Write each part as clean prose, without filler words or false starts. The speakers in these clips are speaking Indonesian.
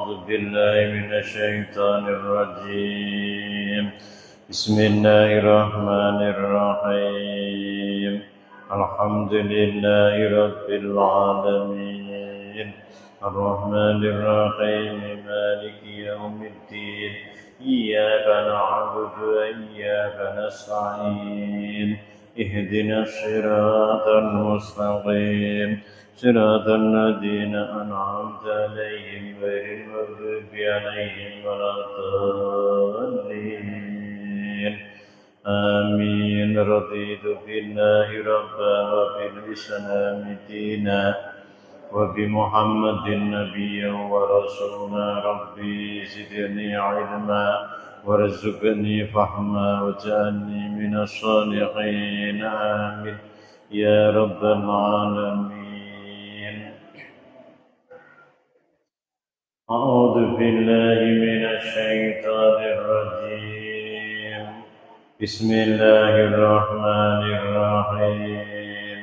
أعوذ بالله من الشيطان الرجيم بسم الله الرحمن الرحيم الحمد لله رب العالمين الرحمن الرحيم مالك يوم الدين إياك نعبد وإياك نستعين اهدنا الصراط المستقيم صراط الذين أنعمت عليهم غير المغضوب عليهم ولا الضالين آمين رضيت بالله ربا وبالإسلام دينا وبمحمد نبيا ورسولا ربي زدني علما وارزقني فهما واجعلني من الصالحين آمين يا رب العالمين أعوذ بالله من الشيطان الرجيم بسم الله الرحمن الرحيم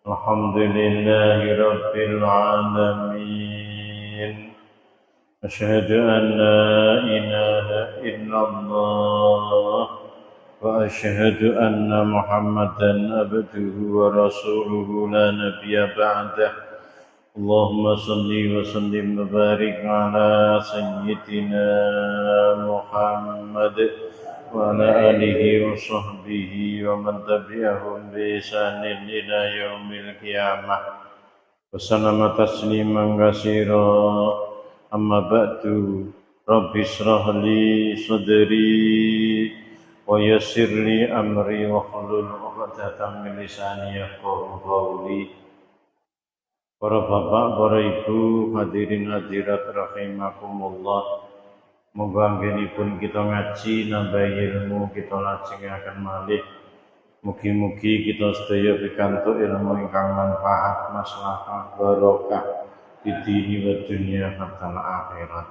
الحمد لله رب العالمين أشهد أن لا إله إلا الله وأشهد أن محمدا عبده ورسوله لا نبي بعده اللهم صل وسلم وبارك على سيدنا محمد وعلى آله وصحبه ومن تبعهم بإحسان إلى يوم القيامة وسلم تسليما كثيرا أما بعد رب اشرح لي صدري ويسر لي أمري واحلل عقدة من لساني يفقهوا قولي. Para bapak, para ibu, hadirin hadirat rahimakumullah. Moga anggenipun kita ngaji nambah ilmu, kita lajengaken malih. Mugi-mugi kita sedaya pikantuk ilmu ingkang manfaat, maslahah, barokah di dini wa dunya hatta akhirat.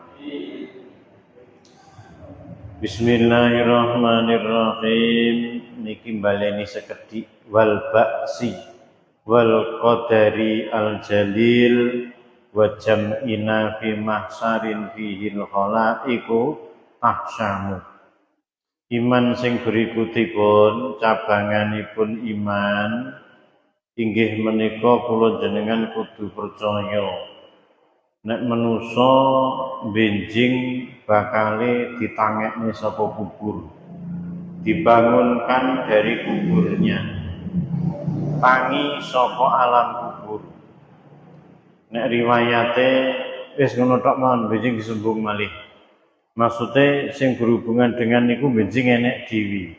Bismillahirrahmanirrahim. Niki baleni sekedhik wal ba'si wal qadari al jalil wa jam'ina fi mahsarin fihil khalaiqu tahsyamu. Iman sing berikutipun cabanganipun iman inggih menika kula jenengan kudu percaya nek manusa benjing bakale ditangekne sapa kubur, dibangunkan dari kuburnya, tangi saka alam kubur. Nek riwayate wis ngono tok mawon, benjing disembung malih. Maksude sing berhubungan dengan niku benjing enek dewi.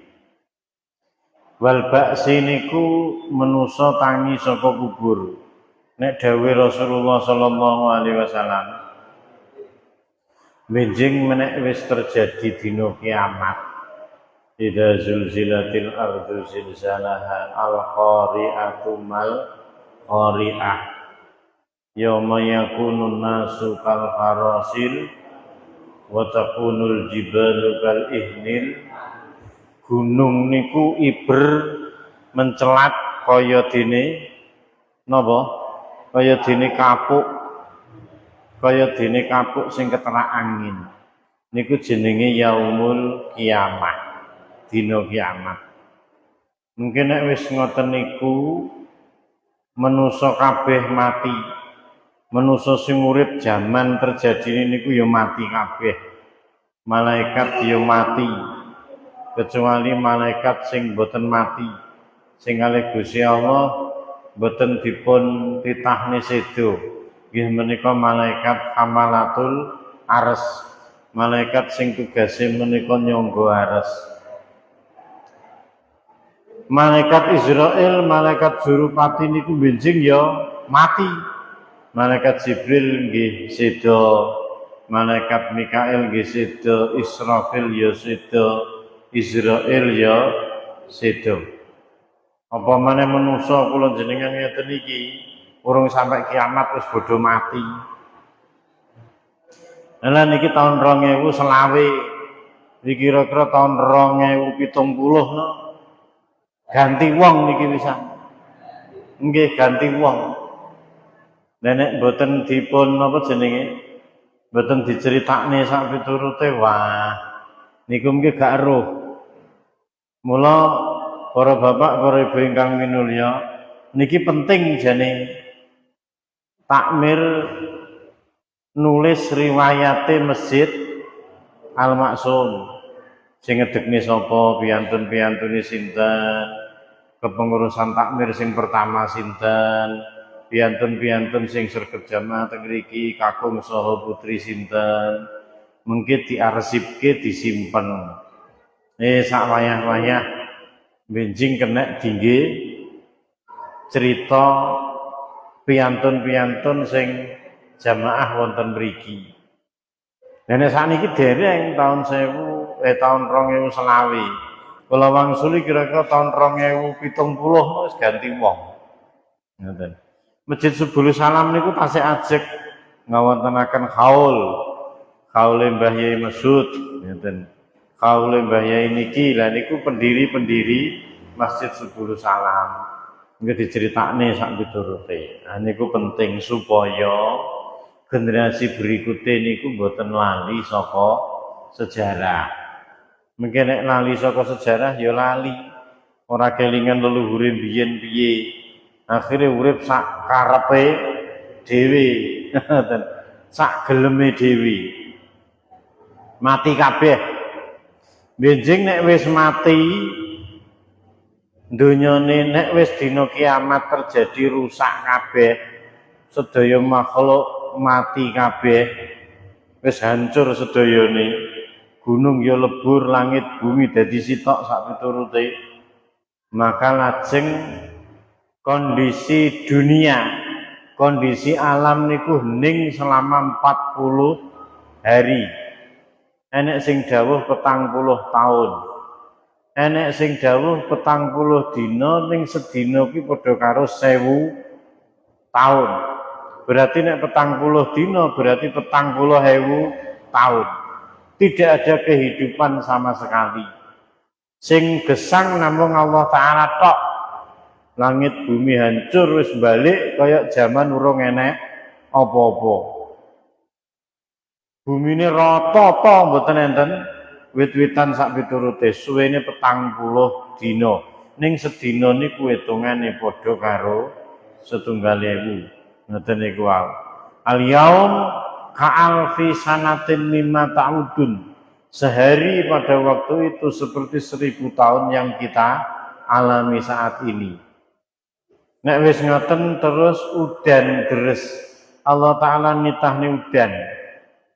Wal ba'si niku manusa tangi saka kubur. Nek dawuh Rasulullah sallallahu alaihi wasallam, benjing menek wis terjadi dina kiamat. Idza zulzilatil ardu zilzalaha al-qari'atu mal qari'ah. Yauma yakunun nasu kal farasil wa takunul jibalu kal ihnil. Gunung niku iber mencelat kaya dene napa? Kaya dene kapuk sing keterak angin. Niku jenenge yaumul kiamah, dina kiamat. Mungkin nek wis ngoten niku manusa kabeh mati. Manusa sing urip jaman terjadi niku ya mati kabeh. Malaikat ya mati. Kecuali malaikat sing boten mati. Sing kalih Gusti Allah boten dipun titahne sedo. Nggih menika malaikat hamalatul arsy. Malaikat sing tugase menika nyangga arsy. Malaikat Israel, malaikat Jurupati niku benjing ya mati. Malaikat Jibril nggih sedo, malaikat Mikail nggih sedo, Israfil ya sedo, Israel ya sedo. Apa maneh manusa kula jenengan ngeten iki urung sampai kiamat wis bodho mati. Lah niki tahun 2020. Iki kira-kira tahun 2070 no. Ganti wong niki pisan. Nggih ganti wong. Nenek boten dipun napa jenenge? mboten diceritakne sak piturute wah niku mungkin gak eruh. Mula para bapak, para ibu ingkang minulya, niki penting jane takmir nulis riwayate Masjid Al-Maksum. Sing ngedekne sapa, piyantun-piyantune sinten, kepengurusan takmir sing pertama sinten, piyantun-piyantun sing sregep jamaah teng mriki kakung saha putri sinten. Mengki diarsipke disimpen. Sak wayah-wayah benjing kena dingge cerita piyantun-piyantun sing jamaah wonten mriki. Nek sakniki dereng tahun 2020. Kula wangsuli kira-kira tahun 2070 wis ganti wong. Ngoten. Masjid Subul Salam niku tasih ajeg ngawontenaken kaule Mbah Yai Masud, ngoten. Kaule Mbah Yai niki lha niku pendiri-pendiri Masjid Subul Salam. Nggih diceritakne sak piturute. Nah niku penting supaya generasi berikutnya niku mboten lali saka sejarah. Mungkin nek lali saka sejarah ya lali. Ora kelingan leluhure biyen piye. Akhire urip sak karepe dhewe. Sak geleme dhewe. Mati kabeh. Benjing nek wis mati donyane nek wis dina kiamat terjadi rusak kabeh. Sedaya makhluk mati kabeh. Wis hancur sedayane. Gunung ya lebur, langit bumi dadi sitok sak piturute. Maka lajeng kondisi dunia, kondisi alam niku hening selama 40 hari. Enek sing dawuh 40 tahun. Enek sing dawuh 40 dina ning sedina ki padha karo 1000 tahun. Berarti nek 40 dina berarti 40.000 tahun. Tidak ada kehidupan sama sekali. Sing gesang namung Allah Ta'ala tok. Langit bumi hancur wis balik kaya zaman urung enek apa-apa. Bumine rata ta mboten enten wit-witan sak piturute suwene 40 dina. Ning sedina niku hitungane padha karo 1.000. Ngoten niku wae. Al-yaum ka'alfi sanatin mimma ta'udun. Sehari pada waktu itu seperti 1000 tahun yang kita alami saat ini. Nek wis ngoten terus udan deres. Allah Ta'ala nitahne udan.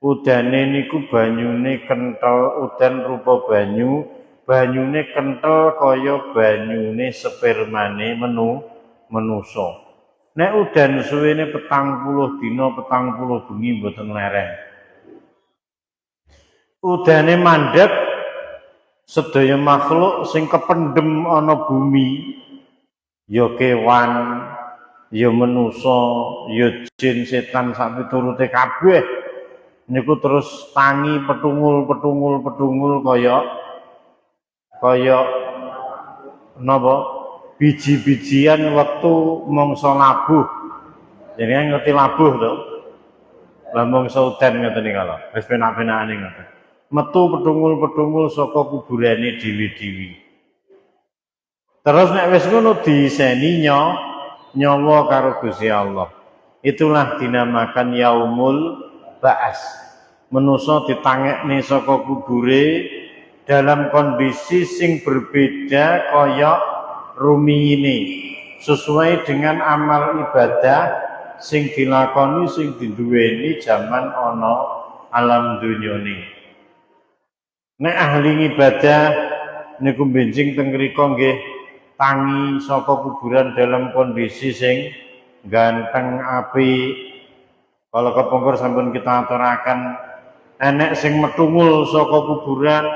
Udane niku banyune kenthel, udan rupa banyu, banyune kenthel kaya banyune spermane manusa. Nek udan suwene 40 dina 40 bengi mboten lereng. Udane mandheg sedaya makhluk sing kependhem ana bumi, ya kewan, ya manusa, ya jin, setan sak piturute kabeh niku terus tangi petungul kaya napa? Biji-bijian waktu mangsa labuh. Jadi kan ngerti labuh to. Lah mangsa udan ngoten iki kala. Wis penak-penakane ngoten. Metu petungul-petungul saka kuburane dewi-dewi. Terus nek wis ngono diiseni nyawa karo Gusti Allah. Itulah dinamakan yaumul ba'as. Manusa ditangekne saka kubure dalam kondisi sing berbeda kaya rumiyine sesuai dengan amal ibadah sing dilakoni sing diduweni jaman ana alam dunyane. Nek ahli ibadah niku benjing teng mriku nggih tangi saka kuburan dalam kondisi sing ganteng apik. Kalau kepungkur sampun kita aturaken enek sing metungul saka kuburan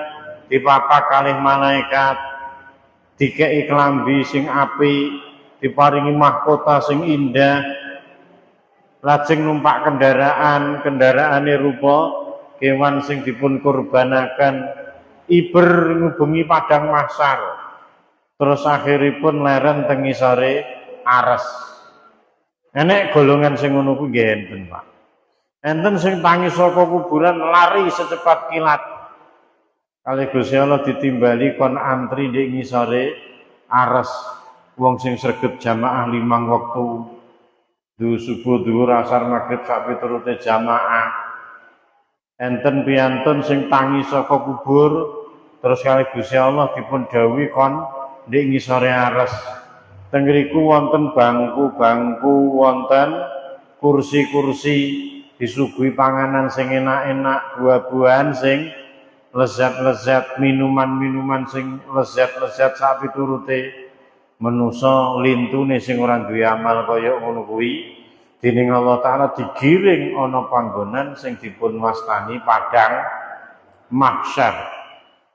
dipapak kalih malaikat. Dikei klambi sing apik, diparingi mahkota sing indah, lajeng numpak kendaraane rupa kewan sing dipun kurbanaken, iber ngubengi padang mahsyar. Terus akhiripun leren teng ngisore Ares. Enek golongan sing ngono kuwi nggih enten, Pak. Enten sing tangi saka kuburan lari secepat kilat. Kali Gusti Allah ditimbali kon antri ndek ngisore ares wong sing sregep jamaah 5 wektu. Subuh, dhuwur, asar, maghrib sak piturute jamaah. Enten piyantun sing tangi saka kubur terus kali Gusti Allah dipun dawuhi kon ndek ngisore ares. Teng ngriku wonten bangku-bangku, wonten kursi-kursi, disuguhi panganan sing enak-enak, buah-buahan sing lezat-lezat, minuman-minuman sing lezat-lezat sak piturute. Manusa lintune sing ora duwe amal kaya ngono kuwi dening Allah Taala digiring ana panggonan sing dipun wastani padang mahsyar.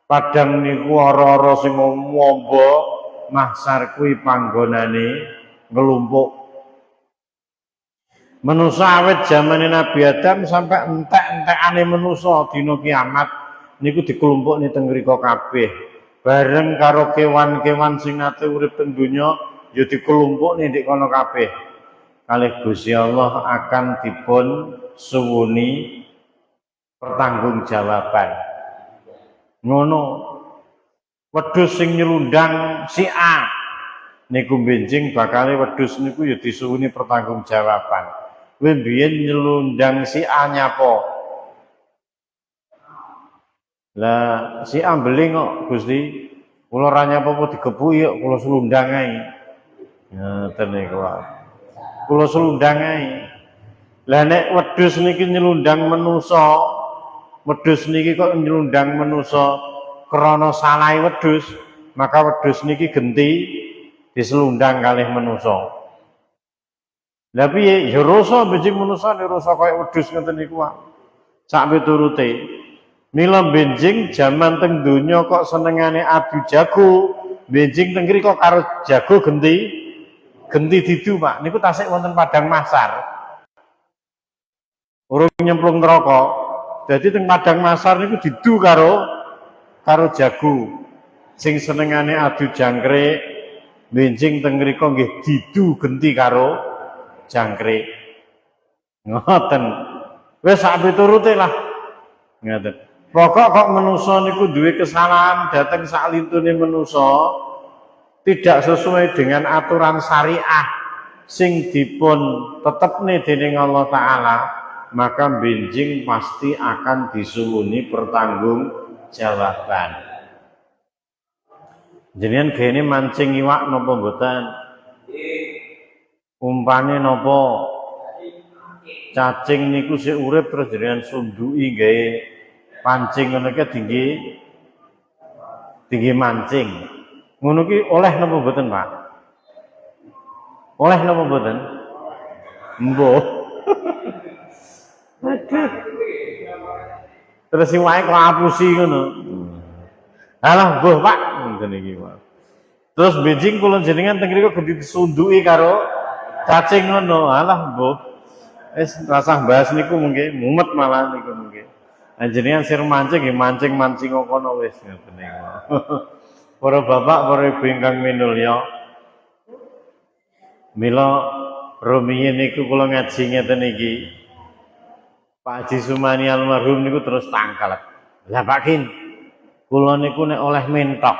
Padang niku ora-ora sing mombo, mahsyar kuwi panggonane nglumpuk. Manusa awet zamane Nabi Adam sampai entek-entekane manusa dina kiamat niku dikelompokne teng mriku kabeh. Bareng karo kewan-kewan sing nate urip teng donya ya dikelompokne ndek kono kabeh. Kalih Gusti Allah akan dipun suwuni pertanggungjawaban. Ngono. Wedhus sing nyelundang si A niku benjing bakale wedhus niku ya disuwuni pertanggungjawaban. Kowe mbiyen nyelundang si A nyapa? Lah si A beling kok Gusti, kula ora nyapa apa digepuki kok kula selundang ae. Ngoten niku. Kula selundang ae. Lah nek wedhus niki nyelundang manusa, wedhus niki kok nyelundang manusa krana salahe wedhus, maka wedhus niki genti diselundang kalih manusa. Lah piye? Ya rasa benjing manusa nek rasa kaya wedhus ngoten niku wae. Sak piturute. Mila benjing jaman teng donya kok senengane adu jago, benjing teng kok karo jago genti didu, Pak. Niku tasik wonten padang mahsyar. Urung nyemplung neraka. Dadi teng padang mahsyar niku didu karo jago. Sing senengane adu jangkrik, benjing teng mriku nggih didu genti karo jangkrik. Ngoten. Wis sak piturute lah. Ngoten. Pokok kok manusa niku duwe kesalahan dateng sak lintune manusa tidak sesuai dengan aturan syariah sing dipun tetepne dening Allah Taala, maka benjing pasti akan disuwuni pertanggungjawaban. Jenengan gene mancing iwak napa mboten? Umpane napa? Cacing niku sik urip terus jenengan sunduki gawe pancing ngono ki tinggi mancing. Ngono ki oleh napa mboten, Pak? Oleh napa mboten? Mbuh. Aduh. Terus iwake kok apusi ngono. Alah, mbuh, Pak, ngoten iki, Pak. Terus benjing kula jenengan teng mriku gedhe disunduki karo cacing ngono. Alah, mbuh. Wis rasah bahas niku mungkin mumet malah niku mungkin. Jenengan sir mancing nggih mancing-mancing kono wis ngoten niku. Para bapak, para ibu ingkang minulya. Mila rumiyin niku kula ngaji ngeten iki. Pak Haji Sumani almarhum niku terus tangkal. Lah Pak Kin, kula niku nek oleh mentok.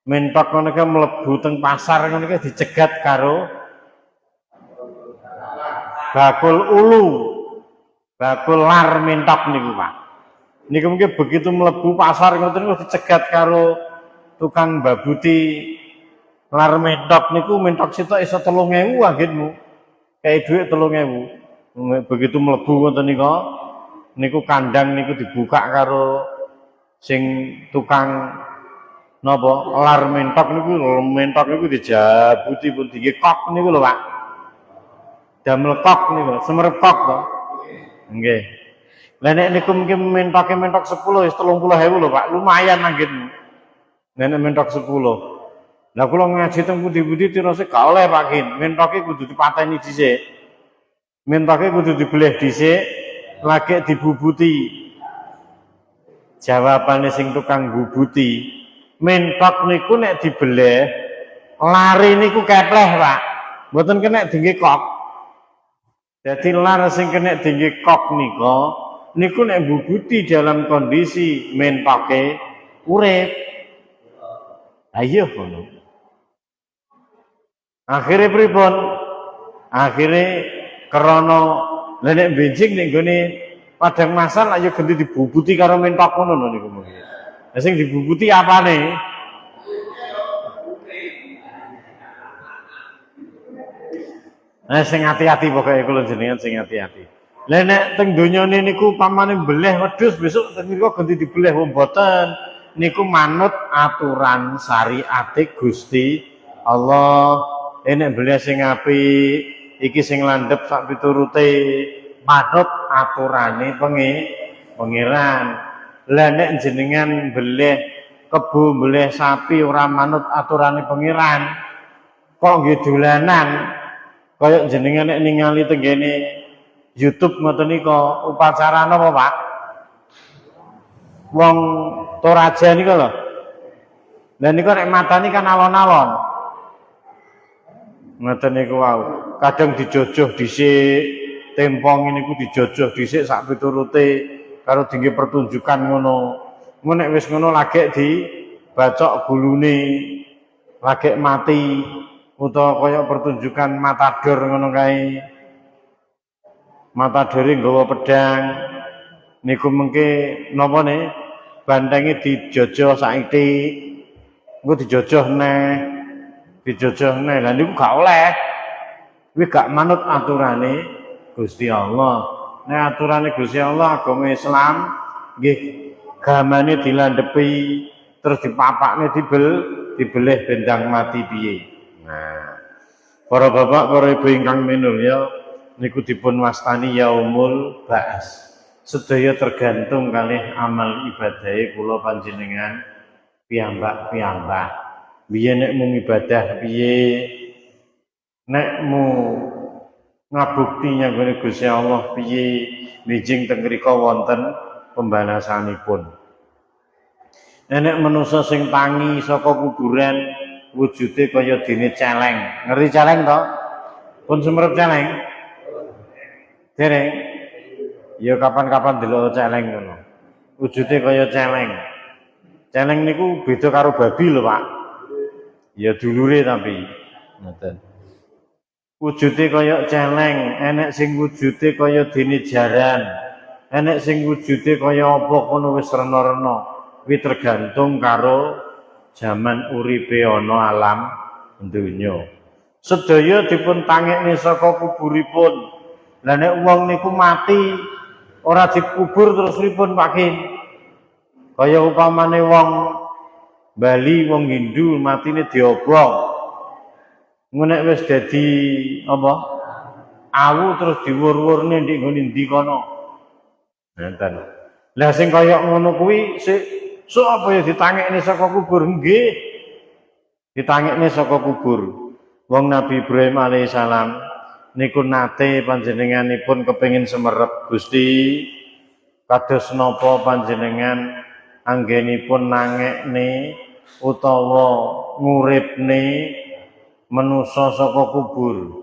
Mentok ngono ki mlebu teng pasar ngono ki dicegat karo bakul ulu. Bakul lar mentok niku, Pak. Niku mungkin begitu mlebu pasar ngoten niku dicegat karo tukang babuti lar mentok niku mentok sitok iso 3.000 anggitmu. Kayak dhuwit 3.000. Begitu mlebu ngoten niku kandang niku dibuka karo sing tukang napa lar mentok niku dijabuti pun dikok niku lho, Pak. Damel kok niku, semerkok to. Nggih. Lah nek niku mungkin mentok 10 wis 30.000 lho, Pak. Lumayan anggitmu. Nek mentok 10. Lah kula ngaji teng pundi-pundi tirose gak oleh Pak Kin. Mentoke kudu dipateni dhisik. Mentoke kudu dibeleh dhisik, lagi dibubuti. Jawabane sing tukang bubuti, mentok niku nek dibeleh, lari niku kepleh, Pak. Mboten kena dinggih kok. Dadi lar sing kena tinggi kok niku nek bubuti dalam kondisi mentoke urip. Ayo ngono. Akhire pripun? Akhire krana nek benjing nek gone padang masal ayo ganti dibubuti karo mentok ngono niku mungkin. Lah sing dibubuti apane? Nah, sing hati-hati pokoknya kula jenengan sing hati-hati. Lah nek teng donyane niku pamane beleh wedhus besok teng niku ganti dibeleh wong boten. Niku manut aturan syariate Gusti Allah. Enek beleh sing apik, iki sing landhep sak piturute manut aturane pangeran. Lah nek jenengan beleh kebo beleh sapi ora manut aturane pangeran, kok nggih dolanan kaya jenengan nek ningali tenggene YouTube ngoten nika upacara napa Pak? Wong Toraja nika lho. Lah nika nek matani kan alon-alon. Ngoten niku wau. Kadang dijojoh dhisik, tempong niku dijojoh dhisik sak piturute karo dingge pertunjukan ngono. Engko nek wis ngono lagek dibacok gulune, lagek mati. Utawa kaya pertunjukan matador ngono kae. Matadore nggawa pedang. Niku mengke napa ne? Bantenge dijojoh saithik. Engko dijojoh neh. Dijojoh neh. Lah niku gak oleh. Kuwi gak manut aturane Gusti Allah. Nek aturane Gusti Allah agama Islam nggih gamane dilandhepi terus dipapakne dibeleh bendang mati piye. Nah, para bapak, para ibu ingkang minulya niku dipun wastani yaumul ba'as. Sedaya tergantung kalih amal ibadahe kula panjenengan piyambak-piyambak. Biyen nek mung ibadah piye, nek mung ngabukti nyanggone Gusti Allah piye, wijing teng mrika wonten pembalasanipun. Nek manusa sing tangi saka kuburan wujude kaya dene celeng. Ngerti celeng to? Pun sumerep celeng? Dereng. Ya kapan-kapan delok celeng ngono. Wujude kaya celeng. Celeng niku beda karo babi lho, Pak. Ya dulure tapi ngoten. Wujude kaya celeng, enek sing wujude kaya dene jaran. Enek sing wujude kaya apa kono wis rena-rena. Kuwi tergantung karo zaman uripe ana alam donya. Sedaya dipun tangekne saka kuburipun. Lah nek wong niku mati ora dikubur terus pripun Pak Kim? Kaya upamane wong Bali, wong Hindu matine diobong. Nek wis dadi apa? Awu terus diwur-wurne ndek ngene ndi kono. Nenten. Lah sing kaya ngono kuwi so apa ya ditangekne saka kubur nggih. Ditangekne saka kubur. Wong Nabi Ibrahim alaihissalam niku nate panjenenganipun kepengin semerep Gusti kados napa panjenengan anggenipun nangekne utawa nguripne manusa saka kubur.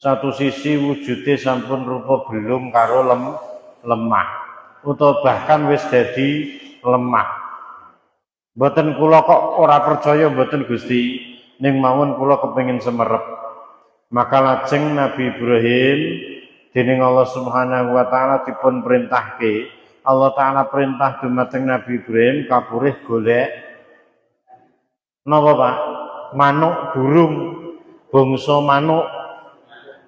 Satu sisi wujude sampun rupa belum karo lemah utawa bahkan wis dadi lemah. Mboten kula kok ora percaya mboten Gusti, ning mawon kula kepengin semerep. Maka lajeng Nabi Ibrahim dening Allah Subhanahu wa taala dipun perintahke. Allah taala perintah dumateng Nabi Ibrahim kapurih golek napa Pak? Manuk burung, bangsa manuk,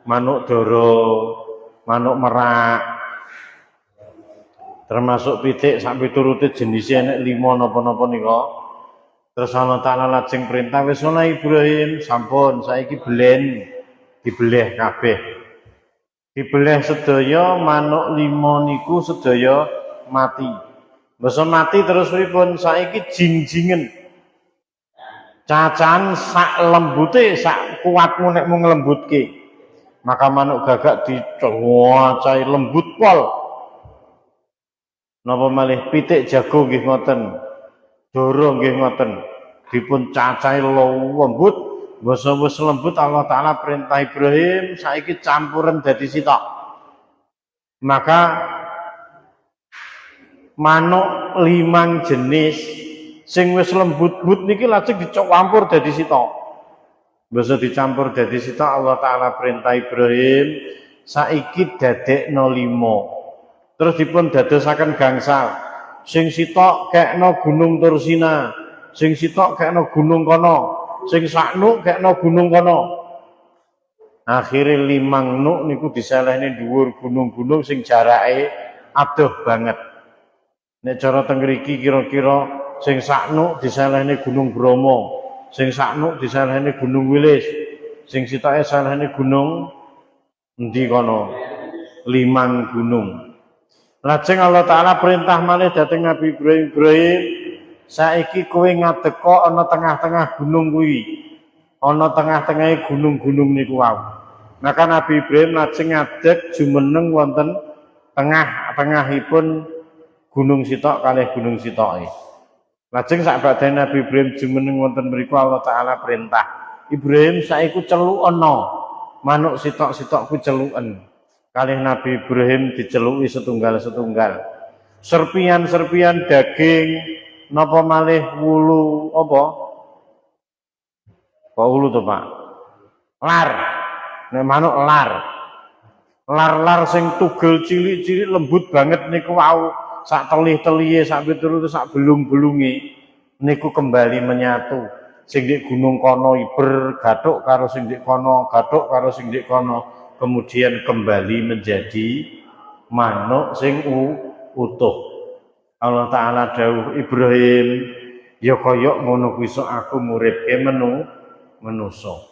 manuk dara, manuk merak. Termasuk pitik sak piturute jenise enek 5 napa-napa nika. Terus Allah taala lajeng perintah wis ana Ibrahim, sampun saiki belen dibeleh kabeh. Dibeleh sedaya manuk 5 niku sedaya mati. Mboten mati terus pripun? Saiki jingjingen. Cacahan sak lembute, sak kuatmu nek mung nglembutke. Maka manuk gagak dicuwacai lembut pol. Napa malih pitik jago nggih ngoten. Dara nggih ngoten. Dipun cacahi lembut, wis lembut Allah taala perintah Ibrahim saiki campuren dadi sitok. Maka manuk 5 jenis sing wis lembut-but niki lajeng dicampur dadi sitok. Bisa dicampur dadi sitok Allah Ta'ala perintah Ibrahim saiki dadekno 5. Terus dipun dadosaken gangsal. Sing sitok kekno gunung Tursina, sing sitok kekno gunung kono, sing saknuk kekno gunung kono. Akhire 5 nuk niku diselehne dhuwur gunung-gunung sing jarake adoh banget. Nek cara teng mriki kira-kira sing saknuk diselehne Gunung Bromo, sing saknuk diselehne Gunung Wilis, sing sitoke selehne gunung endi kono? 5 gunung. Lajeng Allah Ta'ala perintah malih dhateng Nabi Ibrahim, saiki kowe ngadeka ana tengah-tengah gunung kuwi. Ana tengah-tengahe gunung-gunung niku wau. Maka Nabi Ibrahim lajeng ngadeg jumeneng wonten tengah-tengahipun gunung sitok kalih gunung sitoke. Lajeng sakbadane Nabi Ibrahim jumeneng wonten mriku Allah Ta'ala perintah, Ibrahim saiki celukana manuk sitok-sitok ku celuken. Kalih Nabi Ibrahim diceluki setunggal-setunggal. Serpian-serpian daging napa malih wulu apa? Kok wulu to, Pak? Lar. Nek manuk lar. Lar-lar sing tugel cilik-cilik lembut banget niku wau, sak telih-telihe sak piturute sak belung-belunge niku kembali menyatu. Sing di gunung kono iber gathuk karo sing di kono, gathuk karo sing di kono. Kemudian kembali menjadi manuk sing utuh. Allah Ta'ala dawuh Ibrahim, ya kaya ngono kuwi sok aku nguripke manusa.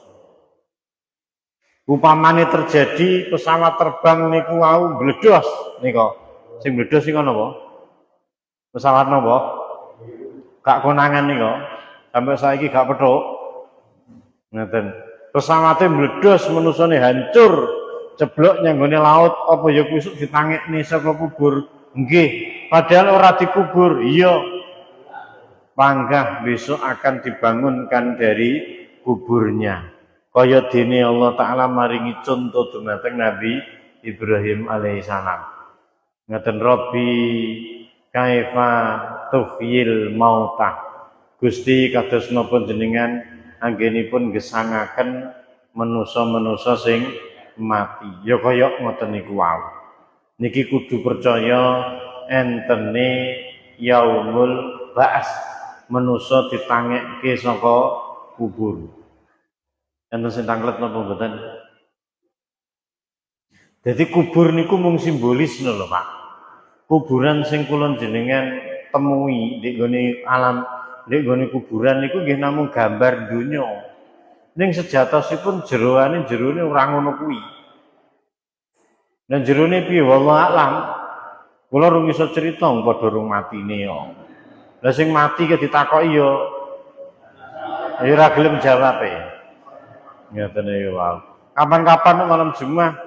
Upamane terjadi pesawat terbang niku wau mbledos nika. Sing mbledos niku napa? Pesawat napa? Gak konangan nika. Sampai saiki gak pethuk. Ngeten. Pesawate mbledos manusane hancur. Ceblok nyanggone laut apa ya kuwi sok ditangekne saka kubur. Nggih, padahal ora dikubur. Iya. Panggah besok akan dibangunkan dari kuburnya. Kaya dene Allah Ta'ala maringi contoh dumateng Nabi Ibrahim alaihissalam. Ngaten Rabbi kaifa tuhyil mauta. Gusti kados napa jenengan anggenipun gesangaken manusa-manusa sing mati. Ya kaya ngoten niku wau. Niki kudu percaya entene yaumul ba'ats. Manusa ditangekke saka kubur. Enten sing tanglet napa mboten? Jadi kubur niku mung simbolis lho Pak. Kuburan sing kula jenengan temui di nggone alam, di nggone kuburan niku nggih namung gambar donya. Ning sejatosipun jerone ora ngono kuwi. Dan jerone piye wallahu alam. Kula rung iso crita padha rung matine yo. Lah sing mati ke ditakoki yo ora gelem jawab e. Ngeten iki wae. Kapan-kapan malam Jumat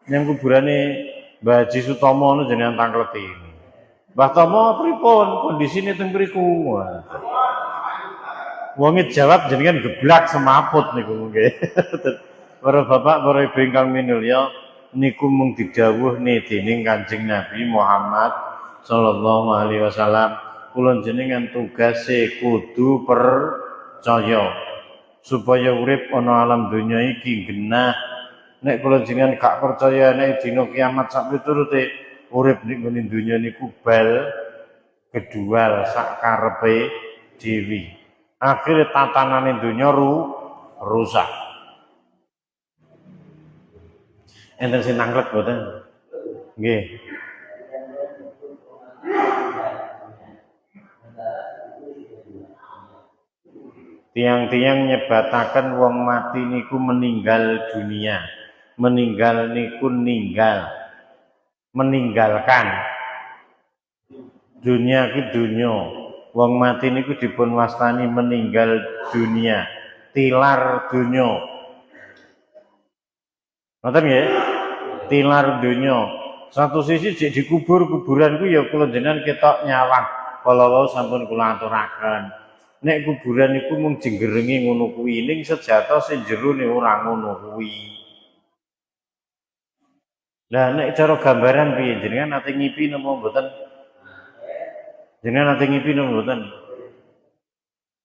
yang kuburane Mbah Haji Sutomo niku jenengan tangkleti. Mbah Tomo pripun kondisine teng mriku? Wonge jawab jenengan geblak semaput niku nggih. Para bapak, para ibu ingkang minulya, niku mung didhawuhne dening Kanjeng Nabi Muhammad sallallahu alaihi wasallam. Kula jenengan tugase kudu percaya supaya urip ana alam donya iki genah. Nek kula jenengan gak percaya nek dina kiamat sak piturute urip ning ngene donya niku bal kedual sak karepe dhewe. Akhire tatanane donya rusak. Enten sing nanglet boten? Nggih. Tiang-tiang nyebataken wong mati niku meninggal dunia. Meninggal niku meninggalkan. Dunia ku dunya. Wong mati niku dipun wastani meninggal dunia, tilar dunya. Ngoten nggih? Tilar dunya. Satu sisi jek dikubur kuburan ku ya kula jenengan ketok nyawang. Kala wau sampun kula aturaken. Nek kuburan niku mung jenggerenge ngono kuwi, ning sejatose jerone ora ngono kuwi. Lah nek cara gambaran piye jenengan nate ngipi napa mboten? Jenengan nate ngipi napa mboten?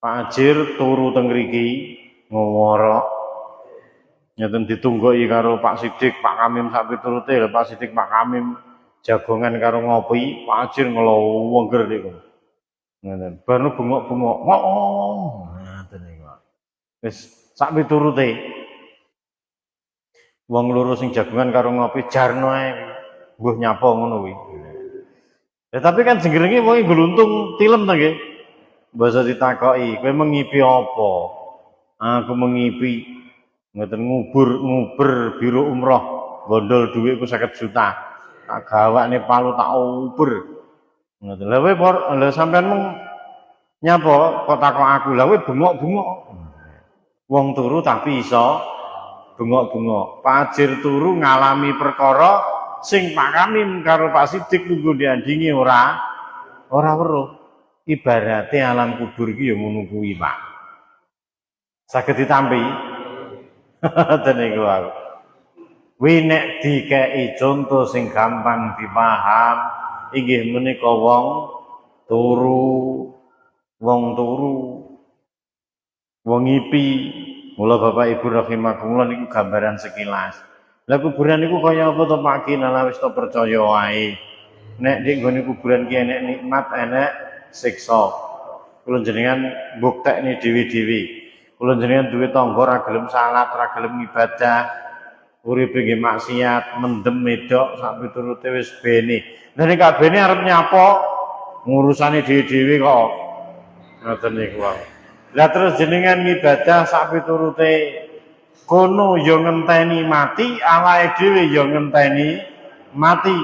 Pak Ajir turu teng mriki ngoworo. Ngeten ditunggoki karo Pak Sidik, Pak Kamim sak piturute lho Pak Sidik, Pak Kamim jagongan karo ngopi, Pak Ajir ngelowengger niku. Ngoten. Bar bengok-bengok. Oh, ngoten niku. Wis sak piturute. Wong loro sing jagongan karo ngopi jarno ae. Mbuh nyapa ngono kuwi. Ya tapi kan jenenge wong gluntung tilem to nggih. Basa ditakoki, kowe mengipi apa? Aku mengipi ngoten nguber biro umroh. Gondol dhuwitku 50 juta. Tak gawakne palu tak uber. Ngoten. Lah kowe lha sampean mung nyapa kok takok aku. Lah kowe bengok-bengok. Wong turu tapi iso bengok-bengok. Pak Ajir turu ngalami perkara sing Pak Kamim karo Pak Sidik nunggu diandingi ora weruh. Ibarate alam kubur iki ya ngono kuwi, Pak. Saged ditampi. Tenan iku aku. Kuwi nek dikeki conto sing gampang dipaham, inggih menika wong turu, wong ngipi. Mula Bapak Ibu rahimakumullah niku gambaran sekilas. Lah kuburan niku kaya apa to Pak Ki? Nah wis to percaya wae. Nek ning nggone kuburan ki enek nikmat, enek siksa. Kula jenengan mbuktekne dewi-dewi. Kula jenengan duwe tangga ra gelem salat, ra gelem ibadah, uripe nggih maksiat, mendem medok sak piturute wis bene. Lah nek kabehne arep nyapa ngurusane dhewe-dhewe kok. Ngoten niku wae. Lah terus jenengan ngibadah sak piturute kono ya ngenteni mati, awake dhewe ya ngenteni mati.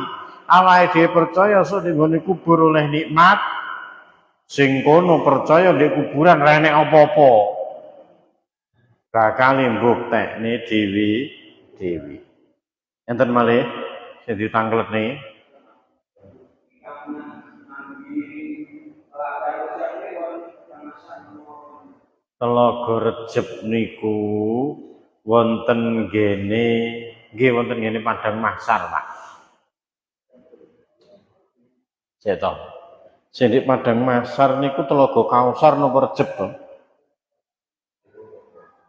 Awake dhewe percaya sok ning nggone kubur oleh nikmat, sing kono percaya nek kuburan ra enek apa-apa. Bakal mbuktekne dewi-dewi. Enten malih sing ditangkletne. Telaga Rejeb niku wonten ngene, nggih wonten ngene Padang Mahsar, Pak. Seto. Sing di Padang Mahsar niku Telaga Kausar napa Rejeb to?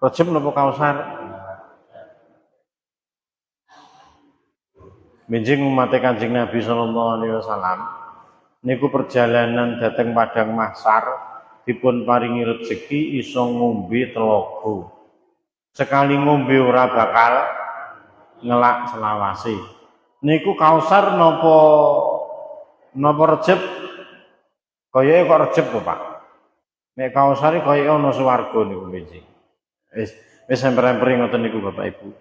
Rejeb napa Kausar? Benjing umat Kanjeng Nabi sallallahu alaihi wasallam niku perjalanan dhateng Padang Mahsar dipun paringi rezeki iso ngombe telaga. Sekali ngombe ora bakal ngelak selawase. Niku Kausar napa Rejeb? Kayake kok Rejeb to, Pak. Nek Kausar iki kayake ana swarga niku benjing. Wis emper-emper ngoten niku Bapak Ibu.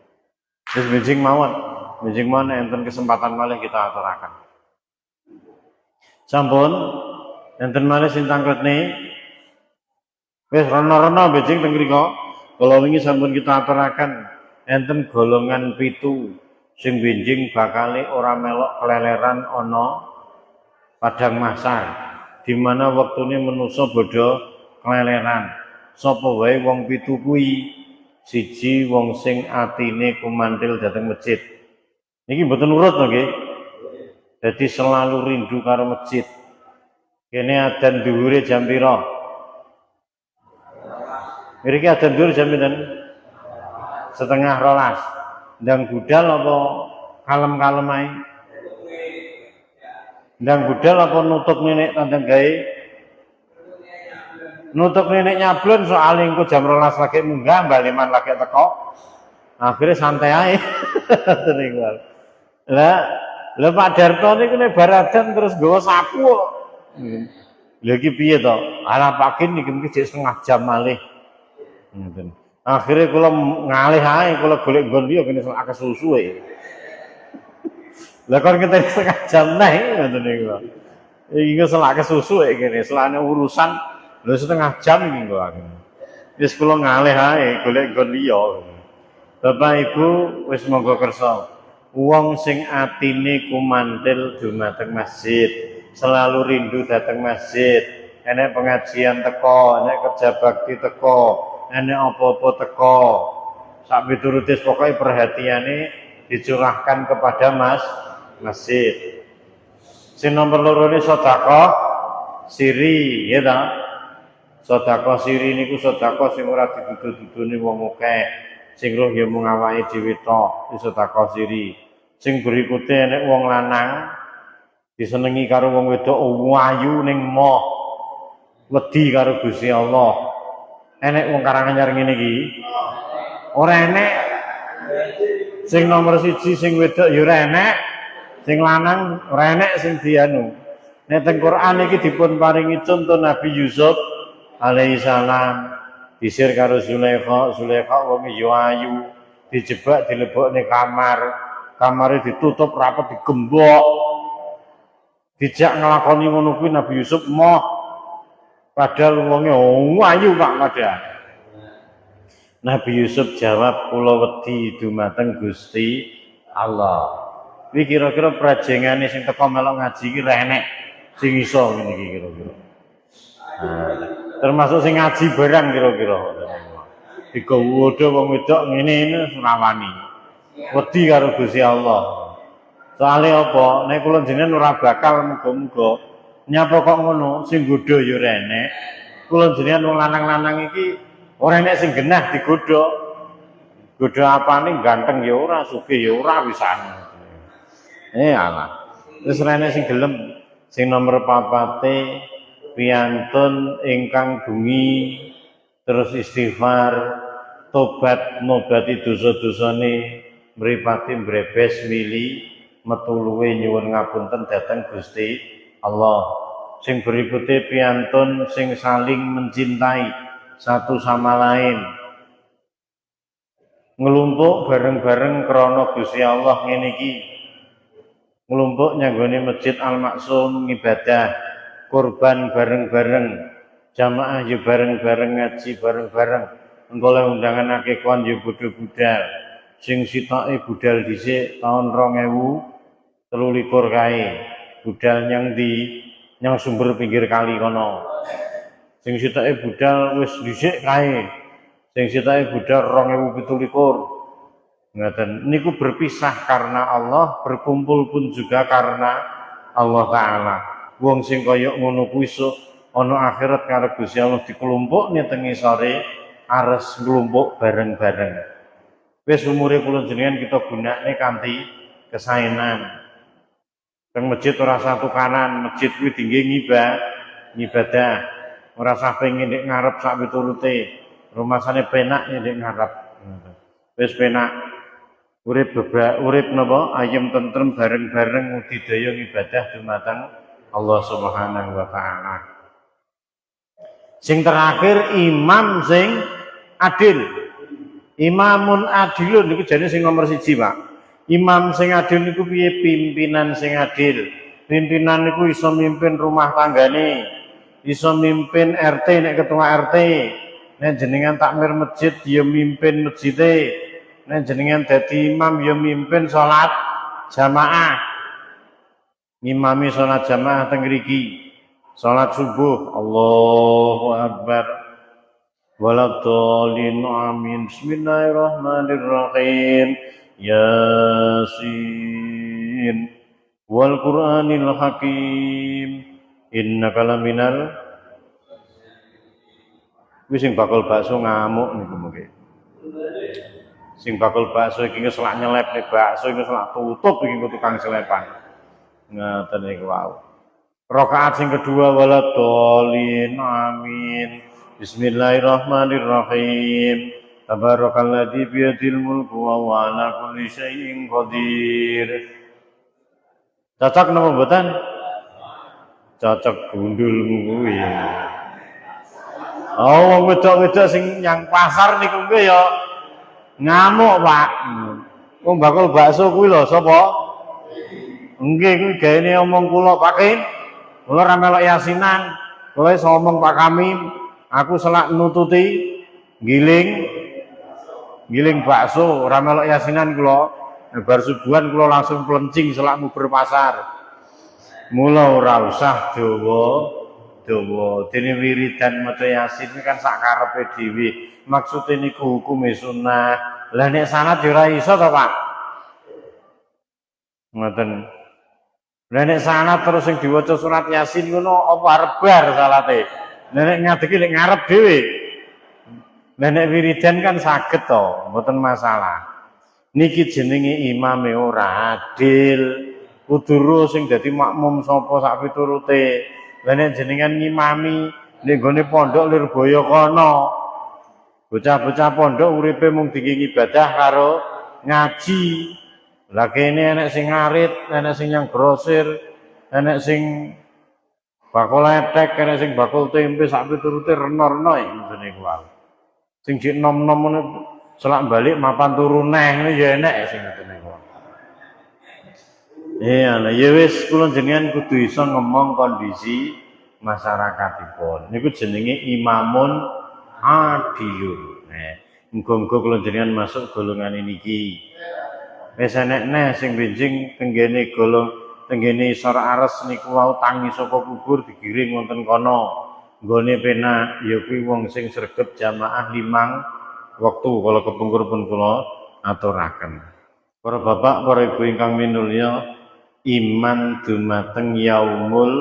Wis benjing mawon. Benjing mawon enten kesempatan malih kita aturaken. Sampun enten malih sing tangkletne. Wis rono-rono benjing teng mriko. Kala wingi sampun kita aturaken enten golongan 7 sing benjing bakale ora melok keleleran ana Padang Mahsar. Di mana wektune manusa bodho keleleran. Sapa wae wong 7 kuwi? Siji wong sing atine kumantil dhateng masjid. Niki mboten urut to nggih. Dadi selalu rindu karo masjid. Kene adzan dhuwure jam pira? Mriki adzan dhuwur jam pinten? 11:30. Ndang budal apa kalem-kalem ae? Ndang budal apa nutup nenek tandang gawe? Nutup nenek nyablon soal engko jam 12 lagi munggah, baliman lagi teko. Akhirnya santai ae. Lah Pak Darto niku nek baradan terus nggawa sapu kok. Lha iki piye to? Ala Pak Kin niki mesti setengah jam malih. Ngoten. Akhire kula ngalih ae, kula golek nggon liya kene akeh susu e. Lah kon ngenteni setengah jam neh ngoten niku. Iki selake susu e kene, selane urusan lho setengah jam iki kok akhire. Wis kula ngalih ae, golek nggon liya. Bapak Ibu wis monggo kersa. Wong sing atine kumantil dumateng masjid, selalu rindu dateng masjid, enek pengajian teko, enek kerja bakti teko, enek apa-apa teko. Sak piturute pokoke perhatiane dicurahkan kepada masjid. Sing nomor loro ini sedekah siri, ya ta? Sedekah siri niku sedekah sing ora ditudu-tuduni wong akeh. Sing roh ya mung awake dhewe tok, iku sedekah siri. Sing berikute nek wong lanang disenengi karo wong wedok wayu ning moh. Wedi karo Gusti Allah. Enek wong Karanganyar ngene iki. Ora enek. Sing nomor 1 sing wedok ya ora enek. Sing lanang ora enek sing dianu. Nek teng Quran iki dipun paringi contoh Nabi Yusuf alaihi salam disir karo Zulaikha wong ya ayu, dijebak dilebokne kamare ditutup rapat digembok. Dijak nglakoni ngono kuwi Nabi Yusuf moh padahal wonge ayu Pak padahal. Nabi Yusuf jawab kula wedi dumateng Gusti Allah. Iki kira-kira prajengane sing teko melok ngaji iki ra enek sing iso ngene iki kira-kira. Termasuk sing ngaji barang kira-kira. Digowo wong wedok ngene Surawani. Wedi karo Gusti Allah. Soale apa? Nek kula jenengan ora bakal muga-muga nyapa kok ngono, sing godho ya ora enek. Kula jenengan wong lanang-lanang iki ora enek sing genah digodho. Godho apane ganteng ya ora, sugih ya ora wisan. Alah. Wis ora enek sing gelem. Sing nomor 4 piyantun ingkang bengi terus istighfar, tobat nobati dosa-dosane mripate mbrebes mili metu luwe nyuwun ngapunten dhateng Gusti Allah. Sing berikute piyantun sing saling mencintai satu sama lain. Ngelumpuk bareng-bareng krana Gusti Allah ngene iki. Ngelumpuk nyanggone Masjid Al-Maksum ngibadah, kurban bareng-bareng, jamaah yo bareng-bareng ngaji bareng-bareng. Engko le undangan akekon yo budal-budal. Sing sitoke budal dhisik taun 2023 kae. Budal nyang sumber pinggir kali kono. Sing sitoke budal wis dhisik kae. Sing sitoke budal 2017. Ngaten niku berpisah karena Allah, berkumpul pun juga karena Allah Ta'ala. Wong sing kaya ngono kuwi ana akhirat karo Gusti Allah dikelompokne teng ngisore ares nglumpuk bareng-bareng. Wis umure kula jenengan kita gunakne kanthi kesaenan. Teng masjid ora satu kanan, masjid kuwi dingge ngibadah. Ora usah pengen ndek ngarep sak piturute. Rumasane penak ndek ngarep. Wis penak. Urip napa ayem tentrem bareng-bareng budidaya ibadah dumateng Allah Subhanahu wa taala. Sing terakhir imam sing adil. Imamun adilun niku jane sing nomor 1, Pak. Imam sing adil niku piye? Pimpinan sing adil. Pimpinan niku iso mimpin rumah tanggane, iso mimpin RT nek ketua RT. Nek jenengan takmir masjid dia mimpin masjide. Nek jenengan dadi imam ya mimpin salat jamaah. Ngimami salat jamaah teng mriki. Salat subuh, Allahu Akbar. Waladhdallin amin. Bismillahirrahmanirrahim. Yasin. Wal Qur'anil Hakim. Innaka laminal wis sing bakal bakso ngamuk niku mengke. Sing bakal bakso iki ngeslak nyelep nek bakso iki ngeslak tutup iki tukang selepan. Ngoten niku wau. Rakaat sing kedua waladhdallin amin. Bismillahirrahmanirrahim. Tabarakalladzi biyadil mulku wa huwa ala kulli syai'in qadir. Cocok napa mboten? Cocok gundulmu kuwi. Oh, wong wedok-wedok sing nyang pasar niku kuwi ya ngamuk, Pak. Wong bakul bakso kuwi lho sapa? Nggih kuwi gaene omong kula, Pak Kin. Kula ra melok yasinan. Kula iso omong Pak Kamim, aku selak nututi giling bakso, ora melok yasinan kula. Bar subuhan kula langsung plencing selak muber pasar. Mula ora usah dawa. Dene wiridan maca yasin kan sak karepe dhewe. Maksude niku hukume sunah. Lah nek sanad ya ora iso to, Pak. Ngoten. Lah nek salat terus sing diwaca surat Yasin ngono apa arep bar salate? Nek ngadegi lek ngarep dhewe. Lah nek wiridan kan saged to, mboten masalah. Niki jenenge imame ora adil. Kudu sing dadi makmum sapa sak piturute. Lah nek jenengan ngimami ning gone pondok Lirboyo kono. Bocah-bocah pondok uripe mung dingin ibadah karo ngaji. Lah kene enek sing ngarit, enek sing nyang grosir, enek sing bakul letek, enek sing bakul tempe sak piturute reno-reno ngoten niku wae. Sing jek nom-nom ngono selak balik mapan turu neh ngene ya enek sing ngoten niku. Iya, lah ya wis kula jenengan kudu iso ngomong kondisi masyarakatipun. Niku jenenge imamun adilun. Muga-muga kula jenengan masuk golongan niki. Wis enek neh sing benjing tenggene golong tenggene isor ares niku wau tangi saka kubur digiring wonten kono. Nggone penak ya kuwi wong sing sregep jamaah 5 wektu kala kepungkur pun kula aturaken. Para bapak, para ibu ingkang minulya, iman dumateng yaumul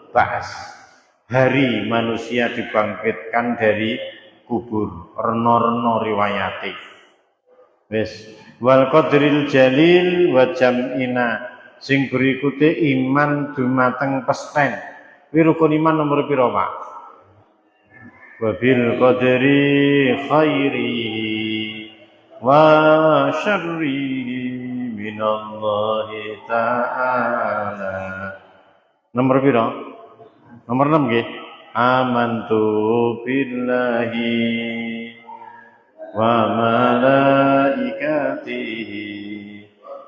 ba'ats. Hari manusia dibangkitkan dari kubur. Reno-reno riwayate. Wis wal qadril jalil wa jam'ina sing berikute iman dumateng pesten. Kuwi rukun iman nomor pira, Pak? Wa bil qadri khairi wa syarri minallahi ta'ala. Nomor pira? Nomor 6 nggih. Amantu billahi wa malaikatihi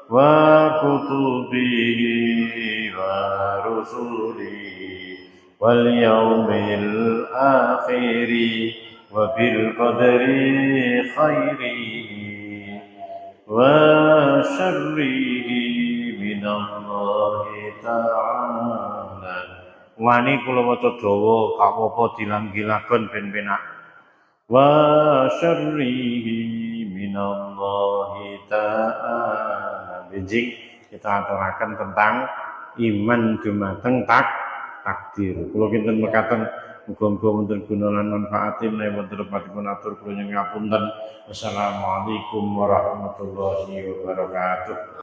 wa kutubihi wa rusulihi wal yaumil akhiri wa bil qadri khairihi wa syarrihi minallahi ta'ala. Wani kula maca dawa gak apa-apa dilang-gilaken ben penak. Wa syarrihi minallahi ta'ala. Benjing kita aturaken tentang iman dumateng takdir. Kula kinten mekaten muga-muga wonten guna lan manfaate menawi wonten repatipun atur kula nyuwun ngapunten. Wassalamualaikum warahmatullahi wabarakatuh.